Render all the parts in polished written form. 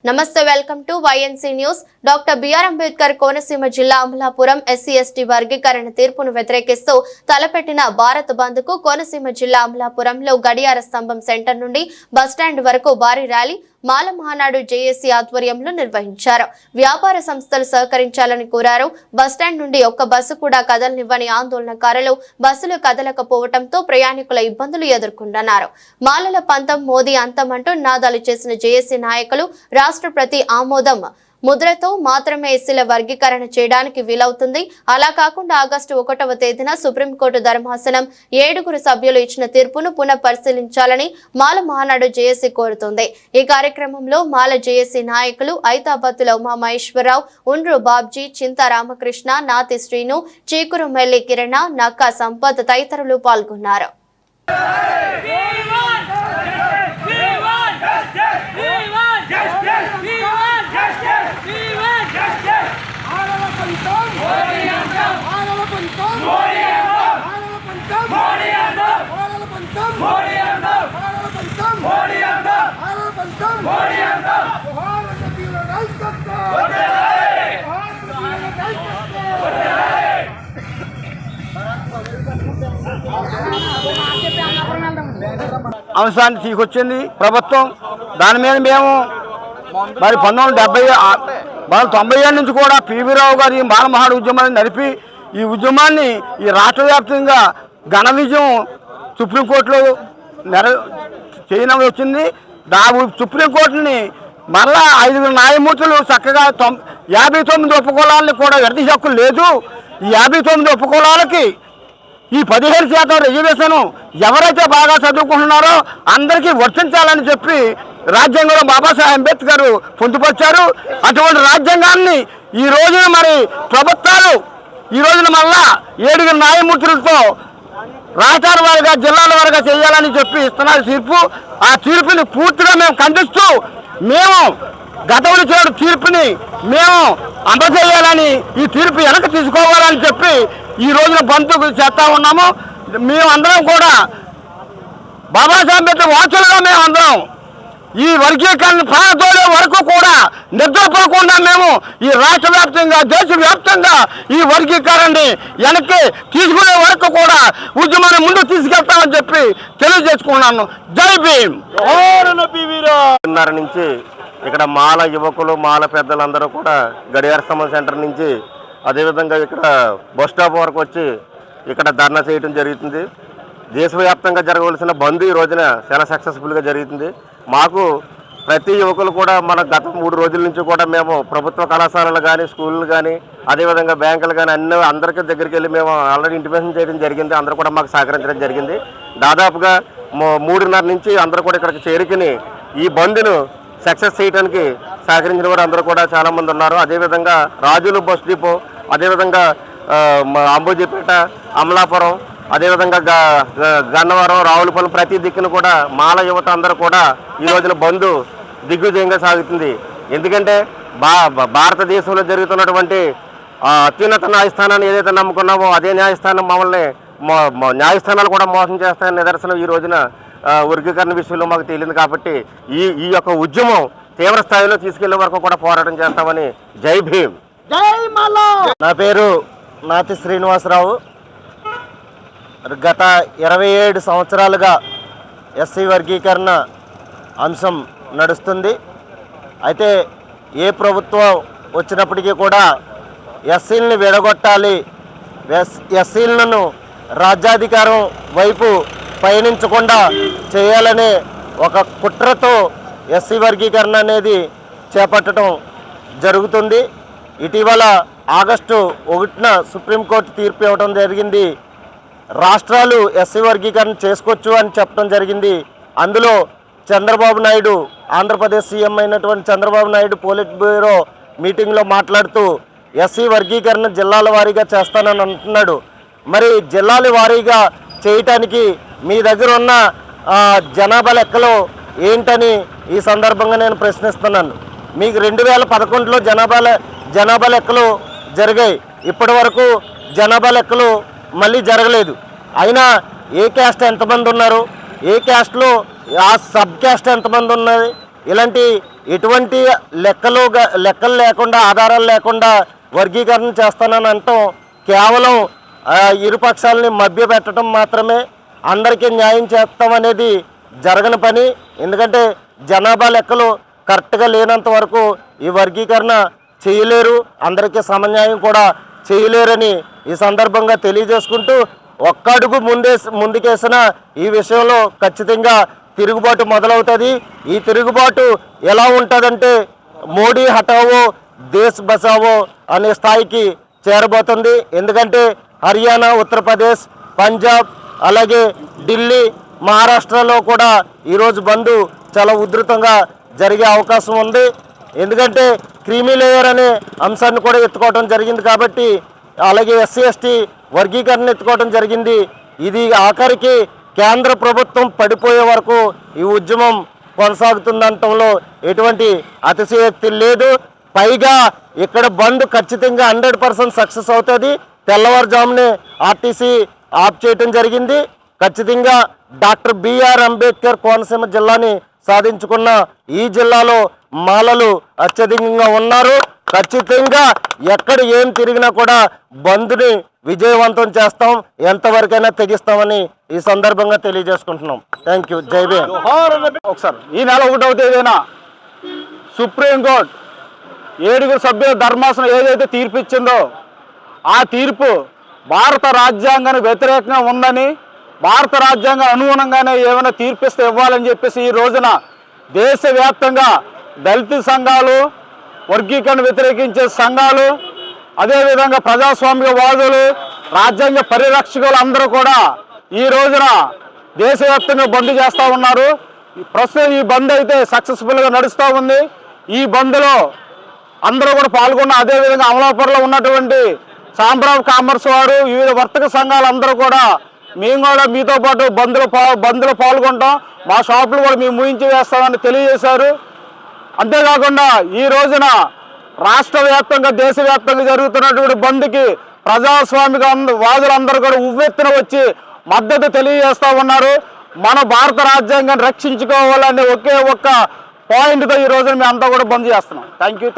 నమస్తే welcome to YNC news. Doctor BR Ambedkar Konaseema జిల్లా Amalapuram SC ST వర్గీకరణ తీర్పును వ్యతిరేకిస్తూ తలపెట్టిన భారత్ బంద్ కు కోనసీమ జిల్లా అమలాపురంలో గడియార స్తంభం సెంటర్ నుండి బస్టాండ్ వరకు భారీ ర్యాలీ మాల మహానాడు జేఏసీ ఆధ్వర్యంలో నిర్వహించారు. వ్యాపార సంస్థలు సహకరించాలని కోరారు. బస్టాండ్ నుండి ఒక్క బస్సు కూడా కదలనివ్వని ఆందోళనకారులు బస్సులు కదలకపోవడంతో ప్రయాణికుల ఇబ్బందులు ఎదుర్కొంటున్నారు. మాలల పంతం మోదీ అంతం అంటూ నినాదాలు చేసిన జేఏసీ నాయకులు రాష్ట్రపతి ఆమోదం ముద్రతో మాత్రమే ఎస్సీల వర్గీకరణ చేయడానికి వీలవుతుంది. అలా కాకుండా ఆగస్టు 1వ తేదీన సుప్రీంకోర్టు ధర్మాసనం 7 సభ్యులు ఇచ్చిన తీర్పును పునఃపరిశీలించాలని మాల మహానాడు జేఏసీ కోరుతుంది. ఈ కార్యక్రమంలో మాల జేఏసీ నాయకులు ఐతాబత్తుల ఉమామహేశ్వరరావు, ఉండ్రు బాబ్జీ, చింత రామకృష్ణ, నాతి శ్రీను, చీకురు మెల్లి కిరణ, నక్కా సంపత్ తదితరులు పాల్గొన్నారు. అంశాన్ని తీసుకొచ్చింది ప్రభుత్వం. దాని మీద మేము మరి 1997 నుంచి కూడా పివి రావు గారి మాల మహానాడు ఉద్యమాన్ని నడిపి ఈ ఉద్యమాన్ని ఈ రాష్ట్ర వ్యాప్తంగా ఘన విజయం సుప్రీంకోర్టులో చేయడం వచ్చింది. సుప్రీంకోర్టుని మరలా 5 న్యాయమూర్తులు చక్కగా 59 ఉపకులాలని కూడా విడదీ హక్కు లేదు. ఈ 59 ఉపకులాలకి ఈ 17% రిజర్వేషన్ ఎవరైతే బాగా చదువుకుంటున్నారో అందరికీ వర్తించాలని చెప్పి రాజ్యాంగంలో బాబాసాహెబ్ అంబేద్కర్ పొందుపరిచారు. అటువంటి రాజ్యాంగాన్ని ఈ రోజున మరి ప్రభుత్వాలు ఈ రోజున మళ్ళా 7 న్యాయమూర్తులతో రాష్ట్రాల వారిగా జిల్లాల వారిగా చేయాలని చెప్పి ఇస్తున్నారు తీర్పు. ఆ తీర్పుని పూర్తిగా మేము ఖండిస్తూ మేము గతంలో చేసిన తీర్పుని మేము అమలు చేయాలని, ఈ తీర్పు వెనక్కి తీసుకోవాలని చెప్పి ఈ రోజున బంధుకు చేస్తా ఉన్నాము. మేమందరం కూడా బాబాసాహెబ్ అంబేద్కర్ వాచులుగా మేమందరం ఈ వర్గీకరణ ప్రాంతాల వరకు కూడా నిద్రపోకుండా మేము ఈ రాష్ట్ర వ్యాప్తంగా దేశవ్యాప్తంగా ఈ వర్గీకరణని వెనక్కి తీసుకునే వరకు కూడా ఉద్యమాన్ని ముందుకు తీసుకెళ్తామని చెప్పి తెలియజేసుకున్నాను. జై భీమ్. నుంచి ఇక్కడ మాల యువకులు మాల పెద్దలందరూ కూడా గడియార స్తంభం సెంటర్ నుంచి అదేవిధంగా ఇక్కడ బస్ స్టాప్ వరకు వచ్చి ఇక్కడ ధర్నా చేయడం జరుగుతుంది. దేశవ్యాప్తంగా జరగవలసిన బంద్ ఈ రోజున చాలా సక్సెస్ఫుల్గా జరుగుతుంది. మాకు ప్రతి యువకులు కూడా మన గత 3 రోజుల నుంచి కూడా మేము ప్రభుత్వ కళాశాలలు కానీ స్కూళ్ళు కానీ అదేవిధంగా బ్యాంకులు కానీ అందరికీ దగ్గరికి వెళ్ళి మేము ఆల్రెడీ ఇంటిమేషన్ చేయడం జరిగింది. అందరూ కూడా మాకు సహకరించడం జరిగింది. దాదాపుగా 3:30 నుంచి అందరూ కూడా ఇక్కడికి చేరుకుని ఈ బంద్ను సక్సెస్ చేయడానికి సహకరించిన వారు అందరూ కూడా చాలామంది ఉన్నారు. అదేవిధంగా రాజులు బస్ డిపో, అదేవిధంగా అంబోజీపేట, అమలాపురం, అదేవిధంగా గన్నవరం, రావులపల్లి ప్రతి దిక్కును కూడా మాల యువత అందరూ కూడా ఈ రోజున బంద్ దిగ్విజయంగా సాగుతుంది. ఎందుకంటే భారతదేశంలో జరుగుతున్నటువంటి అత్యున్నత న్యాయస్థానాన్ని ఏదైతే నమ్ముకున్నామో అదే న్యాయస్థానం మమ్మల్ని న్యాయస్థానాలు కూడా మోసం చేస్తాయని నిదర్శనం ఈ రోజున వర్గీకరణ విషయంలో మాకు తేలింది. కాబట్టి ఈ యొక్క ఉద్యమం తీవ్ర స్థాయిలో తీసుకెళ్లే వరకు కూడా పోరాటం చేస్తామని. జై భీమ్. నా పేరు నాతి శ్రీనివాసరావు. గత 27 సంవత్సరాలుగా ఎస్సీ వర్గీకరణ అంశం నడుస్తుంది. అయితే ఏ ప్రభుత్వం వచ్చినప్పటికీ కూడా ఎస్సీలను విడగొట్టాలి, ఎస్సీలను రాజ్యాధికారం వైపు పయనించకుండా చేయాలనే ఒక కుట్రతో ఎస్సీ వర్గీకరణ అనేది చేపట్టడం జరుగుతుంది. ఇటీవల ఆగస్టు 1న సుప్రీంకోర్టు తీర్పు ఇవ్వడం జరిగింది. రాష్ట్రాలు ఎస్సీ వర్గీకరణ చేసుకోవచ్చు అని చెప్పడం జరిగింది. అందులో చంద్రబాబు నాయుడు, ఆంధ్రప్రదేశ్ సీఎం అయినటువంటి చంద్రబాబు నాయుడు పోలిట్ బ్యూరో మీటింగ్లో మాట్లాడుతూ ఎస్సీ వర్గీకరణ జిల్లాల వారీగా చేస్తానని అంటున్నాడు. మరి జిల్లాల వారీగా చేయటానికి మీ దగ్గర ఉన్న జనాభా లెక్కలు ఏంటని ఈ సందర్భంగా నేను ప్రశ్నిస్తున్నాను. మీకు 2011లో జనాభా లెక్కలు జరిగాయి. ఇప్పటి వరకు జనాభా లెక్కలు మళ్ళీ జరగలేదు. అయినా ఏ క్యాస్ట్ ఎంతమంది ఉన్నారు, ఏ క్యాస్ట్లో ఆ సబ్ క్యాస్ట్ ఎంతమంది ఉన్నది, ఇలాంటి ఎటువంటి లెక్కలు లేకుండా ఆధారాలు లేకుండా వర్గీకరణ చేస్తానని అంటాం కేవలం ఇరుపక్షాలని మభ్యపెట్టడం మాత్రమే. అందరికీ న్యాయం చేస్తామనేది జరగని పని. ఎందుకంటే జనాభా లెక్కలు కరెక్ట్గా లేనంత వరకు ఈ వర్గీకరణ చేయలేరు, అందరికీ సమన్యాయం కూడా చేయలేరని ఈ సందర్భంగా తెలియజేసుకుంటూ, ఒక్క అడుగు ముందుకేసిన ఈ విషయంలో ఖచ్చితంగా తిరుగుబాటు మొదలవుతుంది. ఈ తిరుగుబాటు ఎలా ఉంటుందంటే మోడీ హటావో దేశ్ బచావో అనే స్థాయికి చేరబోతుంది. ఎందుకంటే హర్యానా, ఉత్తరప్రదేశ్, పంజాబ్, అలాగే ఢిల్లీ, మహారాష్ట్రలో కూడా ఈరోజు బంద్ చాలా ఉధృతంగా జరిగే అవకాశం ఉంది. ఎందుకంటే క్రీమీ లేయర్ అనే అంశాన్ని కూడా ఎత్తుకోవడం జరిగింది కాబట్టి, అలాగే ఎస్సీ ఎస్టీ వర్గీకరణ ఎత్తుకోవడం జరిగింది. ఇది ఆఖరికి కేంద్ర ప్రభుత్వం పడిపోయే వరకు ఈ ఉద్యమం కొనసాగుతుందంటంలో ఎటువంటి అతిశయోక్తి లేదు. పైగా ఇక్కడ బంద్ ఖచ్చితంగా 100% సక్సెస్ అవుతుంది. తెల్లవారుజామునే ఆర్టీసీ ఆఫ్ చేయటం జరిగింది. ఖచ్చితంగా డాక్టర్ బిఆర్ అంబేద్కర్ కోనసీమ జిల్లాని సాధించుకున్న ఈ జిల్లాలో మాలలు అత్యధికంగా ఉన్నారు. ఖచ్చితంగా ఎక్కడ ఏం తిరిగినా కూడా బంద్ని విజయవంతం చేస్తాం, ఎంతవరకైనా తెగిస్తామని ఈ సందర్భంగా తెలియజేసుకుంటున్నాం. Thank you. జై భీమ్. ఒకసారి ఈ నెల 1వ తేదీన సుప్రీంకోర్టు 7 సభ్యుల ధర్మాసనం ఏదైతే తీర్పు ఇచ్చిందో ఆ తీర్పు భారత రాజ్యాంగానికి వ్యతిరేకంగా ఉందని, భారత రాజ్యాంగం అనుగుణంగానే ఏమైనా తీర్పిస్తే ఇవ్వాలని చెప్పేసి ఈ రోజున దేశవ్యాప్తంగా దళిత సంఘాలు, వర్గీకరణ వ్యతిరేకించే సంఘాలు, అదేవిధంగా ప్రజాస్వామ్యవాదులు, రాజ్యాంగ పరిరక్షకులు అందరూ కూడా ఈ రోజున దేశవ్యాప్తంగా బంద్ చేస్తూ ఉన్నారు. ప్రస్తుతం ఈ బంద్ అయితే సక్సెస్ఫుల్గా నడుస్తూ ఉంది. ఈ బంద్లో అందరూ కూడా పాల్గొన్న, అదేవిధంగా అమలాపురంలో ఉన్నటువంటి ఛాంబర్ ఆఫ్ కామర్స్ వారు, వివిధ వర్తక సంఘాలు అందరూ కూడా మేము కూడా మీతో పాటు బంద్లో పాల్గొంటాం, మా షాపులు కూడా మేము ముయించి వేస్తామని తెలియజేశారు. అంతేకాకుండా ఈ రోజున రాష్ట్ర వ్యాప్తంగా, దేశవ్యాప్తంగా జరుగుతున్నటువంటి బంద్కి ప్రజాస్వామిక వాదులందరూ కూడా ఉవ్వెత్తున వచ్చి మద్దతు తెలియజేస్తూ ఉన్నారు. మన భారత రాజ్యాంగాన్ని రక్షించుకోవాలనే ఒకే ఒక్క పాయింట్తో ఈ రోజున మేము అంతా కూడా బంద్ చేస్తున్నాం. Thank you.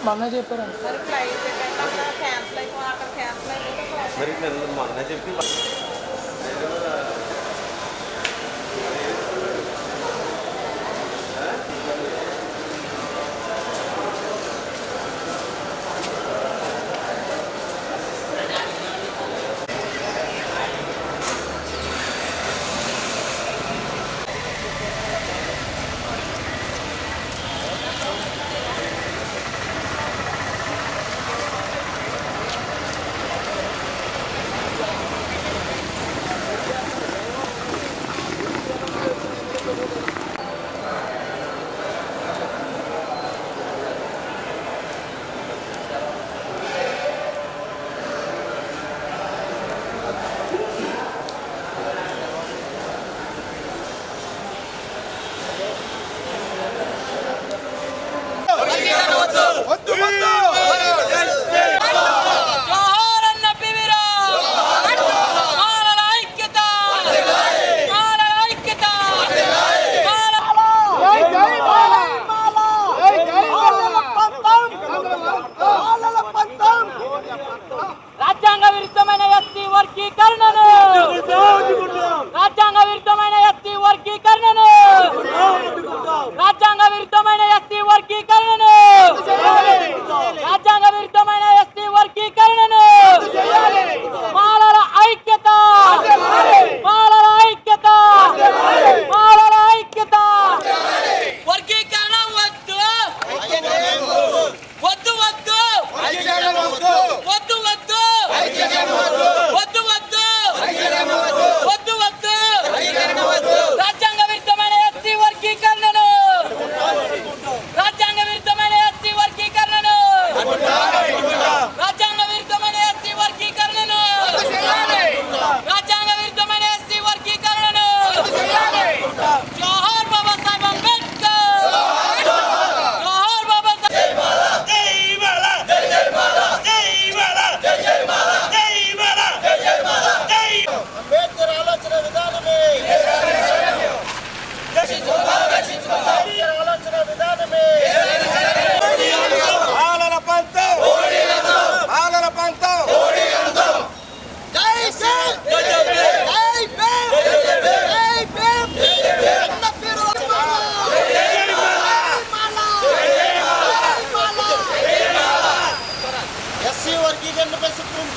మొన్న చెప్పారు మరి మొన్న చెప్పి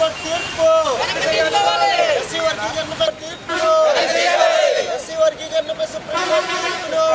సుప్రీంకోర్టు తీర్పు, ఎస్సీ వర్గీకరణపై తీర్పును, ఎస్సీ వర్గీకరణపై సుప్రీంకోర్టు తీర్పును